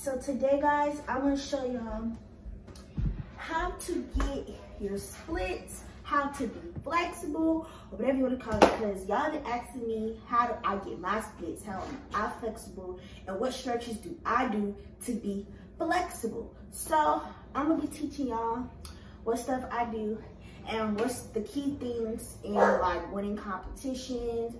So today, guys, I'm gonna show y'all how to get your splits, how to be flexible, or whatever you want to call it, because y'all been asking me how do I get my splits, how am I flexible, and what stretches do I do to be flexible. So I'm gonna be teaching y'all what stuff I do and what's the key things in like winning competitions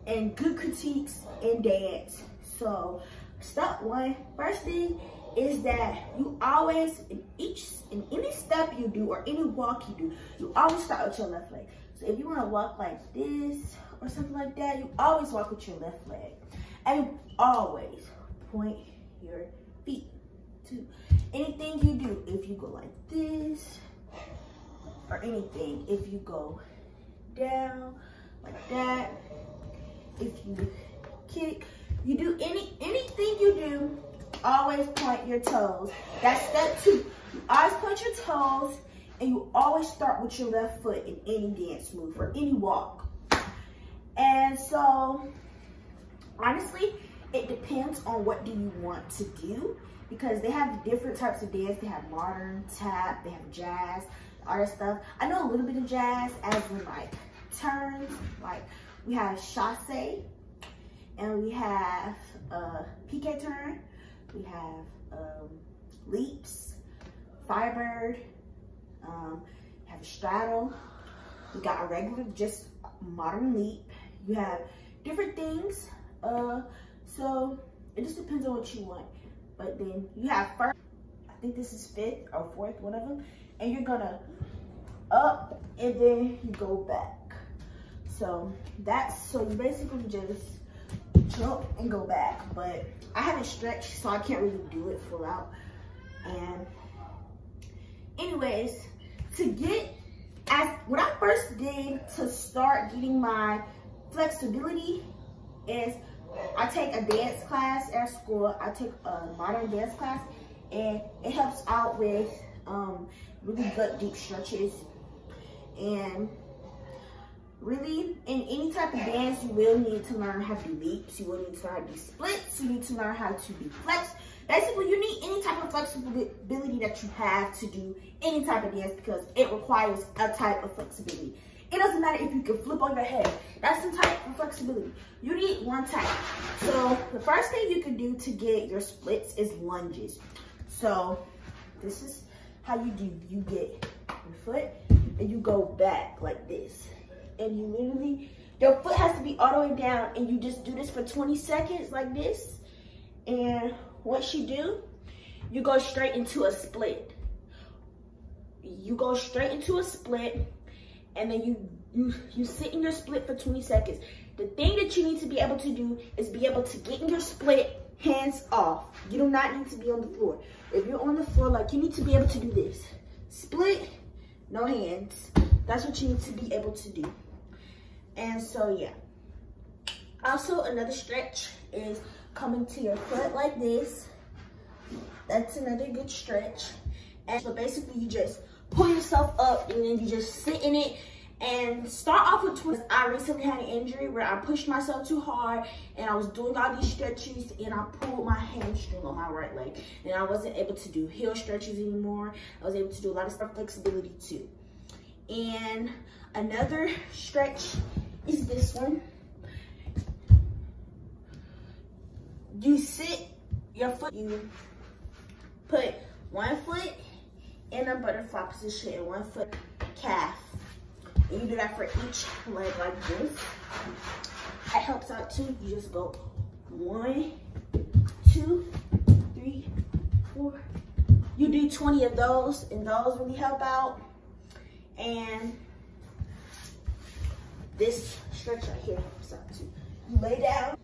and good critiques in dance. So step one, first thing is that you always, in any step you do or any walk you do, you always start with your left leg. So if you want to walk like this or something like that, you always walk with your left leg. And always point your feet to anything you do. If you go like this or anything, if you go down like that, if you kick, you do anything you do, always point your toes. That's step two. You always point your toes, and you always start with your left foot in any dance move or any walk. And so, honestly, it depends on what do you want to do, because they have different types of dance. They have modern, tap, they have jazz, all that stuff. I know a little bit of jazz, as in like turns, like we have chasse, and we have piqué turn, we have leaps, firebird, have a straddle, we got a regular, just modern leap. You have different things, so it just depends on what you want. But then you have first, I think this is fifth or fourth, one of them, and you're gonna up and then you go back. So you basically just jump and go back, but I haven't stretched, so I can't really do it full out. And anyways, what I first did to start getting my flexibility is I take a dance class at school. I take a modern dance class, and it helps out with really good deep stretches. And really, in any type of dance, you will need to learn how to do leaps. You will need to learn how to do splits. You need to learn how to be flex. Basically, you need any type of flexibility that you have to do any type of dance, because it requires a type of flexibility. It doesn't matter if you can flip on your head. That's some type of flexibility. You need one type. So the first thing you can do to get your splits is lunges. So this is how you do. You get your foot and you go back like this. And you literally, your foot has to be all the way down, and you just do this for 20 seconds like this. And once you do, you go straight into a split. You go straight into a split, and then you sit in your split for 20 seconds. The thing that you need to be able to do is be able to get in your split, hands off. You do not need to be on the floor. If you're on the floor, like, you need to be able to do this. Split, no hands. That's what you need to be able to do. And so, yeah. Also, another stretch is coming to your foot like this. That's another good stretch. And so basically, you just pull yourself up, and then you just sit in it and start off with twists. I recently had an injury where I pushed myself too hard, and I was doing all these stretches, and I pulled my hamstring on my right leg, and I wasn't able to do heel stretches anymore. I was able to do a lot of stuff, flexibility too. And another stretch is this one. You sit your foot, you put one foot in a butterfly position and one foot calf. And you do that for each leg like this. That helps out too. You just go 1, 2, 3, 4. You do 20 of those, and those really help out. And this stretch right here helps out too. You lay down,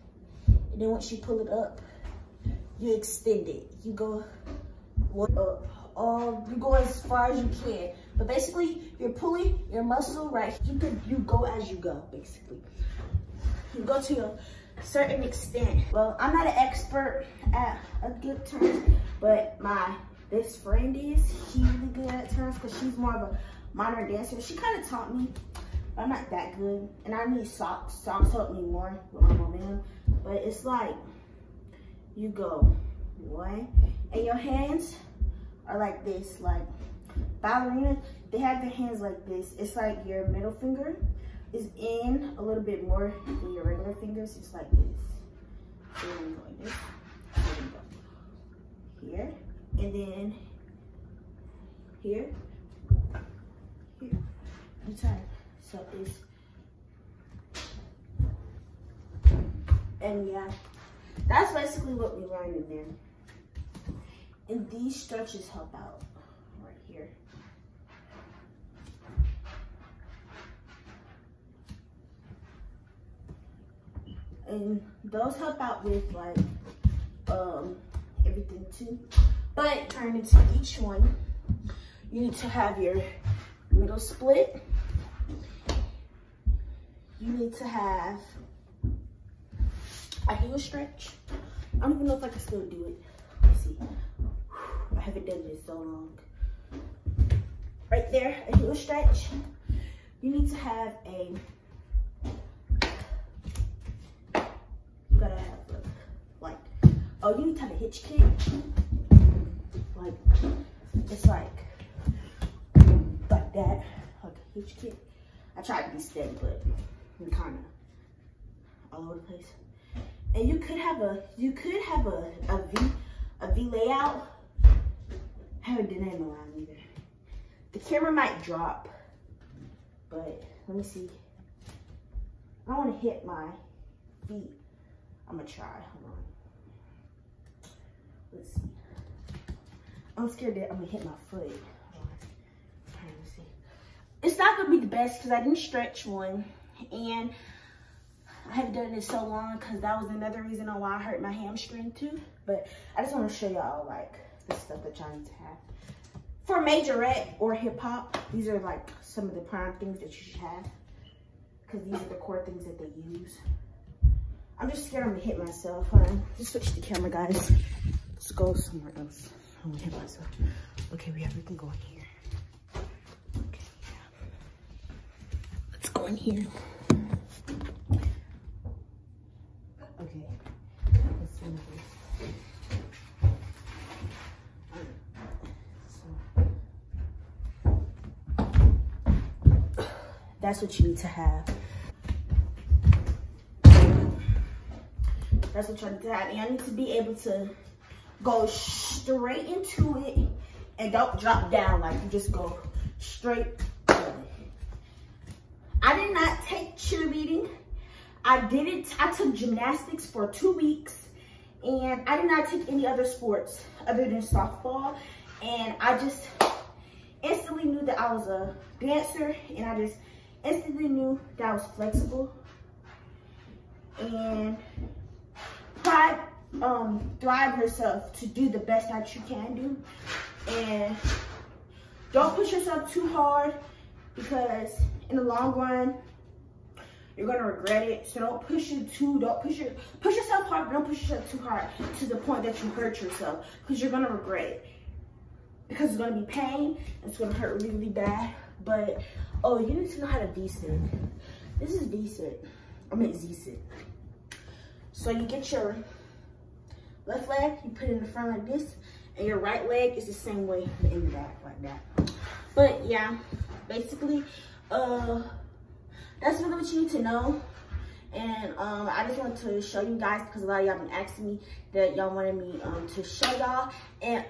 and then once you pull it up, you extend it. You go up. You go as far as you can, but basically you're pulling your muscle right. You go as you go. Basically, you go to a certain extent. Well, I'm not an expert at a good turn, but my best friend is. She's really good at turns because she's more of a modern dancer. She kind of taught me. I'm not that good, and I need socks. Socks help me more with my momentum. But it's like you go 1. And your hands are like this, like ballerina. They have their hands like this. It's like your middle finger is in a little bit more than your regular fingers. It's like this. So we're gonna go like this. Here, and then here, here. You turn. So it's, and yeah, that's basically what we learned in there. And these stretches help out right here. And those help out with like everything too. But turn into each one, you need to have your middle split. You need to have a heel stretch. I don't even know if I can still do it. Let's see. I haven't done this so long. Right there, a heel stretch. You need to have a, you gotta have a, like, oh, you need to have a hitch kick. Like, it's like that, like a hitch kick. I tried to be steady, but I'm kind of all over the place. And you could have a V layout. I haven't done that in a while either. The camera might drop, but let me see. I want to hit my feet. I'm gonna try. Hold on. Let's see. I'm scared that I'm gonna hit my foot. Hold on. Let's see. It's not gonna be the best because I didn't stretch one, and I haven't done it so long because that was another reason on why I hurt my hamstring too. But I just want to show y'all like the stuff that y'all need to have for majorette or hip hop. These are like some of the prime things that you should have because these are the core things that they use. I'm just scared I'm gonna hit myself. Hold on. Just switch the camera, guys. Let's go somewhere else. I'm gonna hit myself. Okay, we can go in here. Okay, yeah. Let's go in here. Okay, let's see this. So, that's what you need to have. That's what you need to have. And I need to be able to go straight into it and don't drop down, like you just go straight. I did not take cheerleading. I took gymnastics for 2 weeks, and I did not take any other sports other than softball. And I just instantly knew that I was a dancer, and I just instantly knew that I was flexible. And thrive yourself to do the best that you can do. And don't push yourself too hard because in the long run, you're gonna regret it. So don't push yourself hard, but don't push yourself too hard to the point that you hurt yourself because you're gonna regret it. Because it's gonna be pain, and it's gonna hurt really, really bad. But, oh, you need to know how to V-sit. This is V-sit, I mean Z-sit. So you get your left leg, you put it in the front like this, and your right leg is the same way in the back like that. But yeah, basically, that's really what you need to know. And I just wanted to show you guys because a lot of y'all been asking me that y'all wanted me to show y'all. And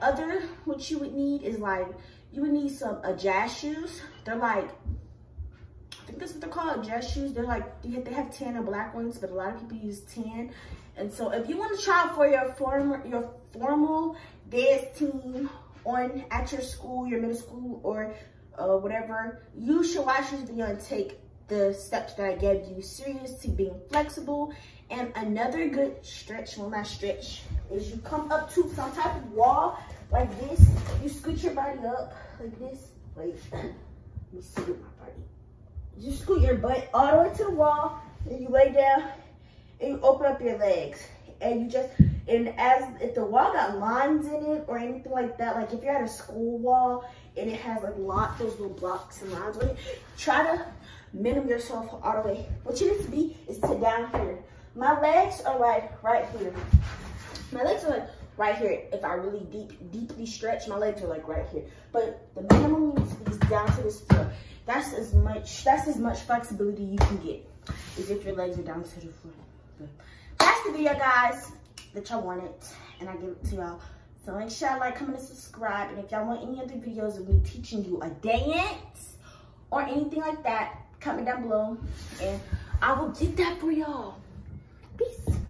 what you would need is like, you would need some jazz shoes. They're like, I think that's what they're called, jazz shoes. They're like, they have tan and black ones, but a lot of people use tan. And so if you want to try out for your formal dance team at your school, your middle school, or whatever, you should watch this video and take the steps that I gave you serious to being flexible. And another good stretch, well not stretch, is you come up to some type of wall like this. You scoot your body up like this. Wait, let me scoot my body. You scoot your butt all the way to the wall, and you lay down, and you open up your legs. And you just, if the wall got lines in it or anything like that, like if you're at a school wall and it has like those little blocks and lines on it, try to minimum yourself all the way. What you need to be is to down here. My legs are like right here. My legs are like right here. If I really deeply stretch, my legs are like right here. But the minimum needs to be down to this floor. That's as much flexibility you can get, is if your legs are down to the floor. But that's the video, guys, that y'all wanted, and I give it to y'all. So make sure y'all like, comment, and subscribe. And if y'all want any other videos of me teaching you a dance or anything like that, comment down below, and I will get that for y'all. Peace.